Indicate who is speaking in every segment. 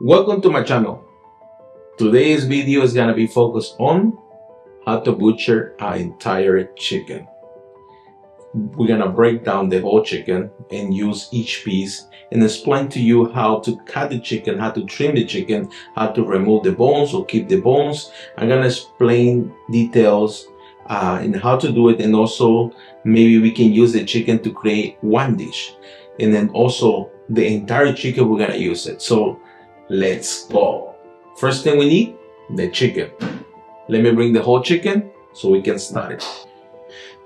Speaker 1: Welcome to my channel. Today's video is gonna be focused on how to butcher an entire chicken. We're gonna break down the whole chicken and use each piece and explain to you how to cut the chicken, how to trim the chicken, how to remove the bones or keep the bones. I'm gonna explain details and how to do it, and also maybe we can use the chicken to create one dish, and then also the entire chicken we're gonna use it. So let's go. First thing we need, the chicken. Let me bring the whole chicken so we can start it.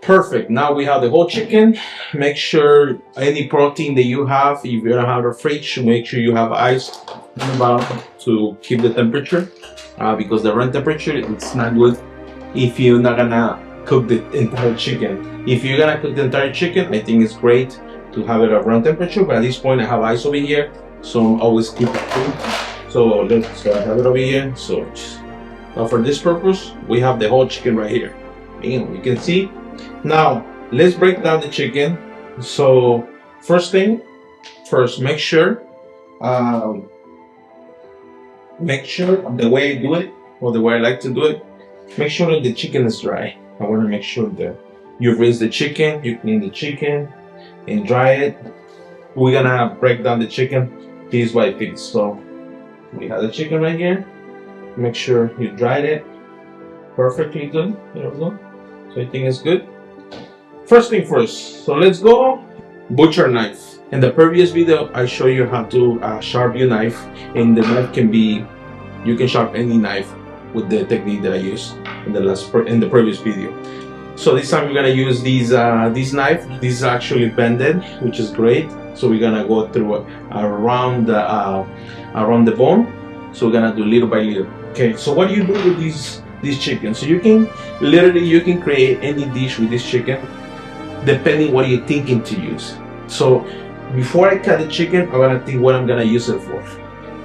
Speaker 1: Perfect. Now we have the whole chicken. Make sure any protein that you have, if you don't have a fridge, make sure you have ice in the bottom to keep the temperature, because the room temperature, it's not good if you're not gonna cook the entire chicken. If you're gonna cook the entire chicken, I think it's great to have it at room temperature, but at this point I have ice over here, so I'm always keep it cool. So let's have it over here. So now for this purpose, we have the whole chicken right here. And you can see. Now let's break down the chicken. So first, make sure the way I do it, or the way I like to do it, make sure that the chicken is dry. I want to make sure that you rinse the chicken, you clean the chicken, and dry it. We're gonna break down the chicken piece by piece. So we have the chicken right here. Make sure you dried it perfectly good. There we go. So I think it's good. First thing first. So let's go butcher knife. In the previous video, I show you how to sharpen your knife, and the knife can be, you can sharpen any knife with the technique that I used in the previous video. So this time we're gonna use these knife. This is actually bended, which is great. So we're gonna go through around the bone. So we're gonna do little by little. Okay. So what do you do with these chicken? So you can create any dish with this chicken, depending what you're thinking to use. So before I cut the chicken, I'm gonna think what I'm gonna use it for.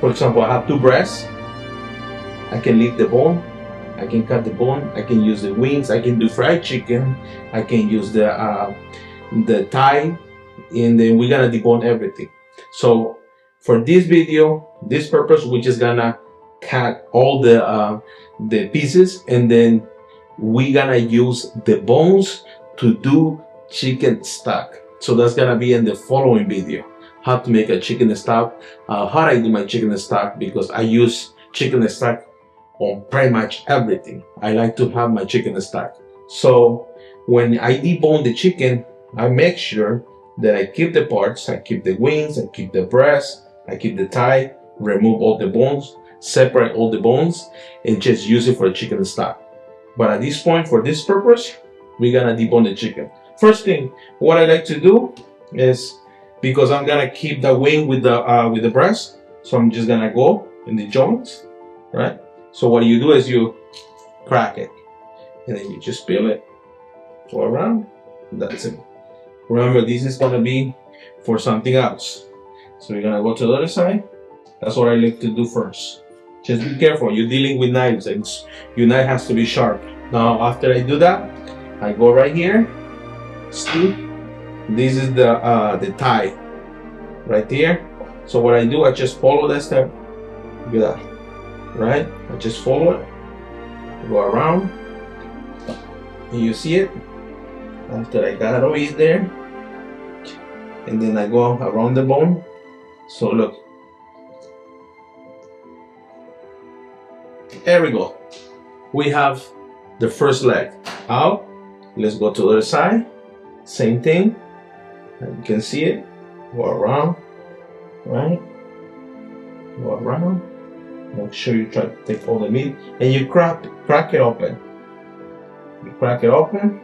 Speaker 1: For example, I have two breasts. I can leave the bone. I can cut the bone. I can use the wings. I can do fried chicken. I can use the thigh, and then we're gonna debone everything. So for this video, this purpose, we're just gonna cut all the pieces, and then we're gonna use the bones to do chicken stock. So that's gonna be in the following video, how to make a chicken stock, how I do my chicken stock, because I use chicken stock on pretty much everything. I like to have my chicken stock. So when I debone the chicken, I make sure that I keep the parts. I keep the wings, I keep the breast, I keep the thigh, remove all the bones, separate all the bones, and just use it for a chicken stock. But at this point, for this purpose, we're gonna debone the chicken. First thing, what I like to do is, because I'm gonna keep the wing with the breast, so I'm just gonna go in the joints, right? So what you do is you crack it, and then you just peel it, go around. That's it. Remember, this is gonna be for something else. So you're gonna go to the other side. That's what I like to do first. Just be careful. You're dealing with knives, and your knife has to be sharp. Now, after I do that, I go right here. See, this is the thigh right there. So what I do, I just follow that step. Look at that. Right? I just follow it, go around, and you see it. After I got it over there, and then I go around the bone. So look, there we go. We have the first leg out. Let's go to the other side. Same thing. You can see it. Go around, right? Go around. Make sure you try to take all the meat, and you crack it open. You crack it open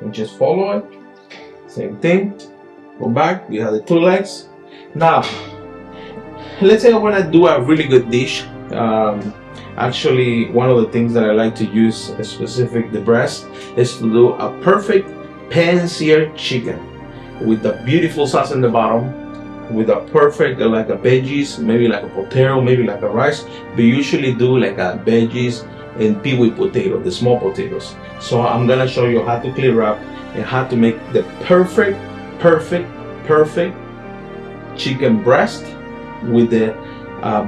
Speaker 1: and just follow it. Same thing. Go back. You have the two legs. Now, let's say I want to do a really good dish. Actually, one of the things that I like to use, specific the breast, is to do a perfect pan-seared chicken with a beautiful sauce in the bottom, with a perfect like a veggies, maybe like a potato, maybe like a rice. We usually do like a veggies and peewee potato, the small potatoes. So I'm gonna show you how to clear up and how to make the perfect chicken breast with the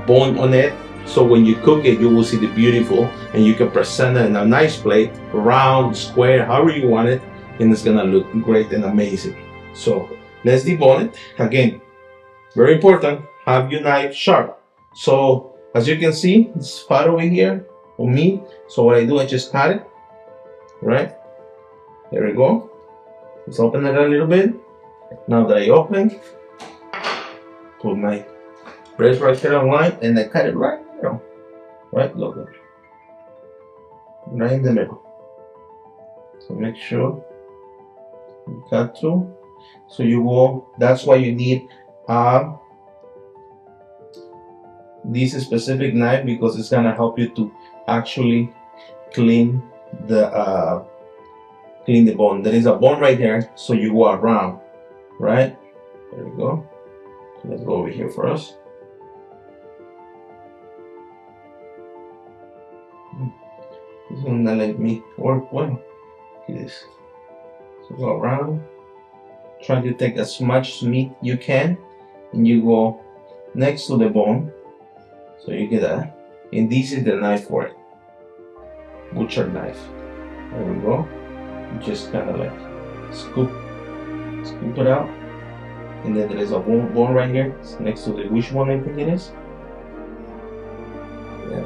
Speaker 1: bone on it. So when you cook it, you will see the beautiful, and you can present it in a nice plate, round, square, however you want it, and it's gonna look great and amazing. So let's debone it. Again, very important, have your knife sharp. So as you can see, it's fat over here on me. So what I do, I just cut it, right? There we go. Let's open it a little bit. Now that I open, put my breast right there on line, and I cut it right in the middle. Right, look at it. Right in the middle. So make sure you cut through. So you go, that's why you need this specific knife, because it's gonna help you to actually clean the bone. There is a bone right there, so you go around, right? There we go. So let's go over here first. This one not let me work well. Look at this. So go around, try to take as much meat you can, and you go next to the bone. So you get that. And this is the knife for it. Butcher knife. There we go. You just kind of like scoop it out. And then there is a bone right here. It's next to the, which one I think it is? Yeah.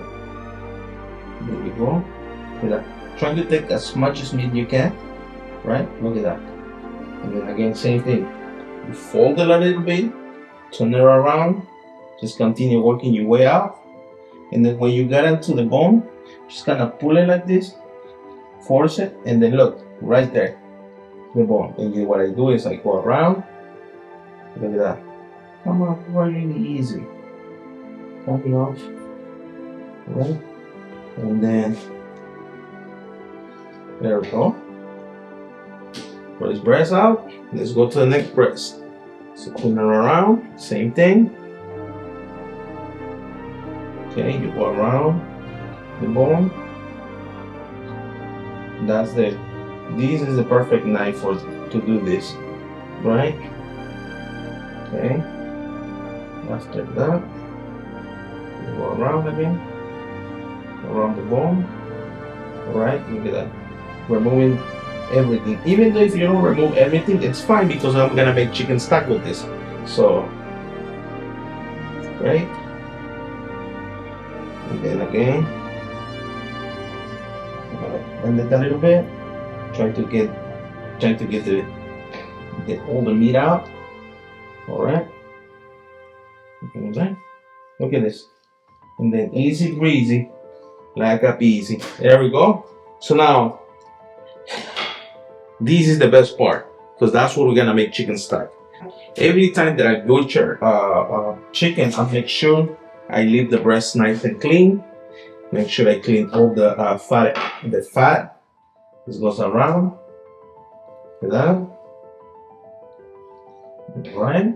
Speaker 1: There we go. Look at that. Try to take as much as meat you can. Right? Look at that. And then again, same thing. You fold it a little bit, turn it around, just continue working your way out. And then when you get into the bone, just kind of pull it like this, force it, and then look, right there, the bone. And then what I do is I go around, look at that. Come on, really easy. Cut it off, right? And then, there we go. Put his breast out. Let's go to the next breast. So turn it around, same thing. Okay, you go around the bone. This is the perfect knife to do this, right? Okay. After that, you go around again, around the bone. All right, look at that. Removing everything. Even though if you don't remove everything, it's fine, because I'm gonna make chicken stock with this. So, right? And then again, bend it a little bit. Try to get all the meat out. All right. Okay. Look at this. And then easy breezy, like a peasy. There we go. So now, this is the best part, because that's what we're gonna make chicken stock. Every time that I butcher chicken, I make sure I leave the breast nice and clean. Make sure I clean all the fat. This goes around. Like that. Alright.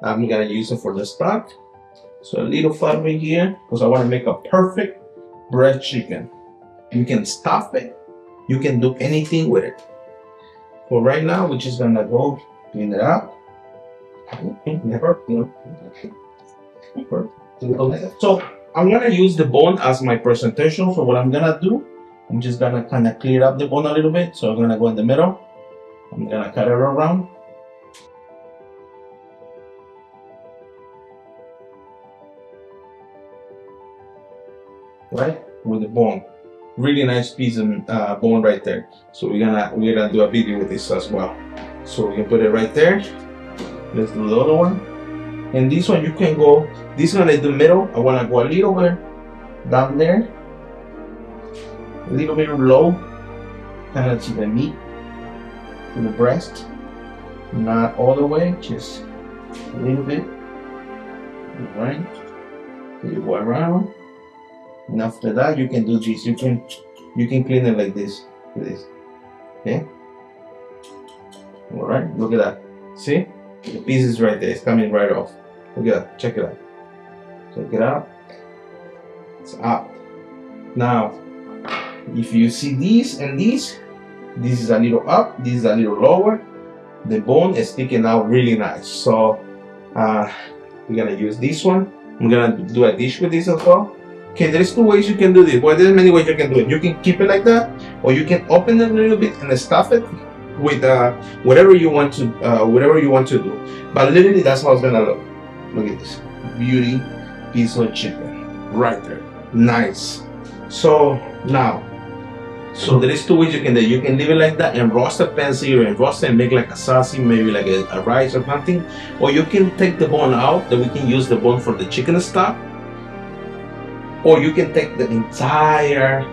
Speaker 1: I'm gonna use it for the stock. So a little fat over here, because I want to make a perfect breast chicken. You can stuff it. You can do anything with it. For right now, we're just gonna go clean it up. So I'm gonna use the bone as my presentation. So what I'm gonna do, I'm just gonna kind of clear up the bone a little bit. So I'm gonna go in the middle. I'm gonna cut it around. Right, with the bone. Really nice piece of bone right there. So we're gonna do a video with this as well. So we can put it right there. Let's do the other one. And this one you can go. This one is the middle. I wanna go a little bit down there, a little bit low, kind of to the meat, to the breast. Not all the way, just a little bit. All right. So you go around. And after that, you can do this. You can clean it like this. Like this. Okay. All right. Look at that. See, the piece is right there. It's coming right off. Look at that. Check it out. Check it out. It's up. Now, if you see these and these, this is a little up. This is a little lower. The bone is sticking out really nice. So we're gonna use this one. I'm gonna do a dish with this as well. Okay, there's two ways you can do this. Well, there's many ways you can do it. You can keep it like that, or you can open it a little bit and stuff it with whatever you want to do. But literally, that's how it's gonna look. Look at this beauty piece of chicken right there. Nice. So now, there is two ways you can do it. You can leave it like that and roast it fancy, or roast it and make like a sausage, maybe like a rice or something. Or you can take the bone out, that we can use the bone for the chicken stock. Or you can take the entire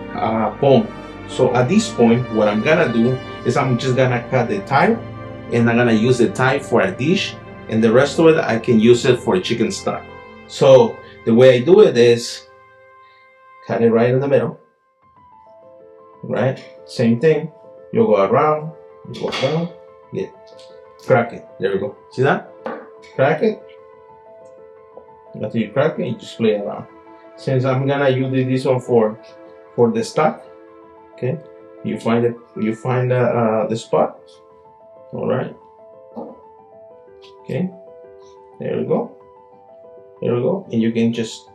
Speaker 1: bone. So at this point, what I'm gonna do is I'm just gonna cut the thigh, and I'm gonna use the thigh for a dish, and the rest of it I can use it for a chicken stock. So the way I do it is cut it right in the middle. Right? Same thing. You go around, yeah, crack it. There we go. See that? Crack it. After you crack it, you just play around. Since I'm gonna use this one for the stock, okay? You find it. You find the spot. All right. Okay. There we go. There we go. And you can just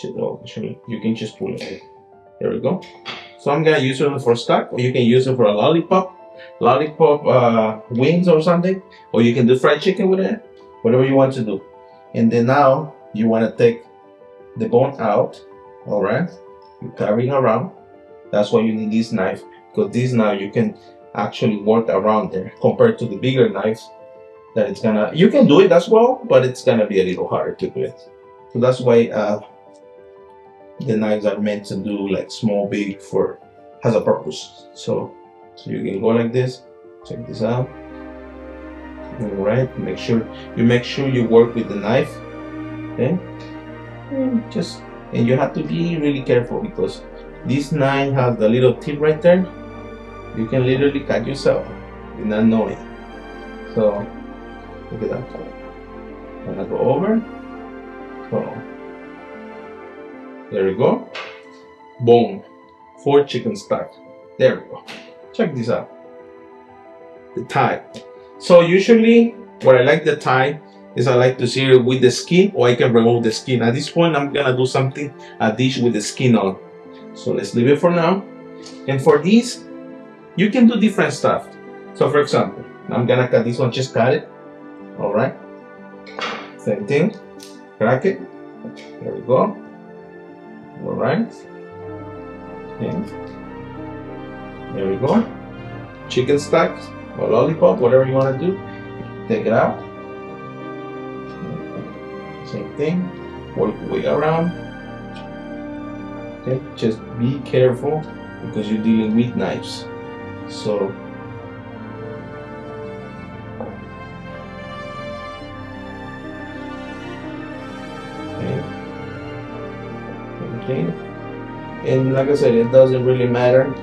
Speaker 1: you can just pull it. There we go. So I'm gonna use it for stock, or you can use it for a lollipop wings or something, or you can do fried chicken with it, whatever you want to do. And then now you want to take the bone out. All right, you're carrying around. That's why you need this knife, because this knife you can actually work around there compared to the bigger knives that it's gonna. You can do it as well, but it's gonna be a little harder to do it. So that's why the knives are meant to do like small, big, has a purpose. So you can go like this. Check this out. All right. Make sure you work with the knife. Okay. And you have to be really careful, because this knife has the little tip right there. You can literally cut yourself without knowing. So look at that. I'm gonna go over. So there we go. Boom. 4 chicken stock. There we go. Check this out. The thigh. So usually what I like the thigh is I like to sear it with the skin, or I can remove the skin. At this point I'm gonna do something, a dish with the skin on. So let's leave it for now. And for this, you can do different stuff. So for example, I'm gonna cut this one, just cut it. Alright. Same thing. Crack it. There we go. Alright. Okay. There we go. Chicken stacks or lollipop, whatever you want to do. Take it out. Same thing. Work your way around. Okay. Just be careful, because you're dealing with knives. So okay. And like I said, it doesn't really matter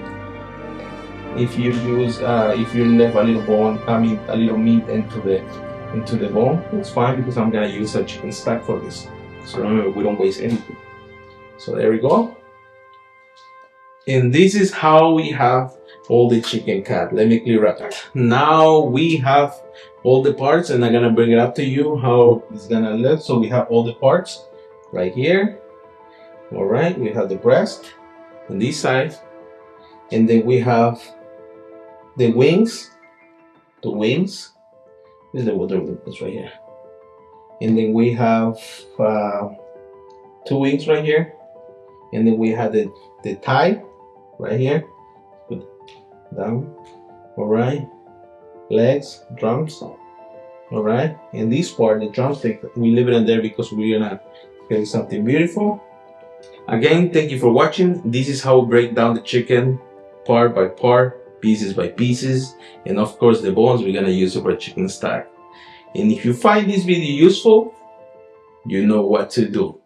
Speaker 1: if you use if you left a little bone, a little meat into the bone. It's fine, because I'm gonna use a chicken stock for this. So remember, we don't waste anything. So there we go. And this is how we have all the chicken cut. Let me clear up. Now we have all the parts, and I'm gonna bring it up to you how it's gonna look. So we have all the parts right here. All right, we have the breast on this side, and then we have the wings. The wings. This is the water that's right here. And then we have 2 wings right here, and then we have the thigh right here. Put down. All right, legs, drums. All right, and this part, the drumstick, we leave it in there because we're gonna create something beautiful. Again, thank you for watching. This is how we break down the chicken part by part, pieces by pieces, and of course the bones we're gonna use for a chicken stock. And if you find this video useful, you know what to do.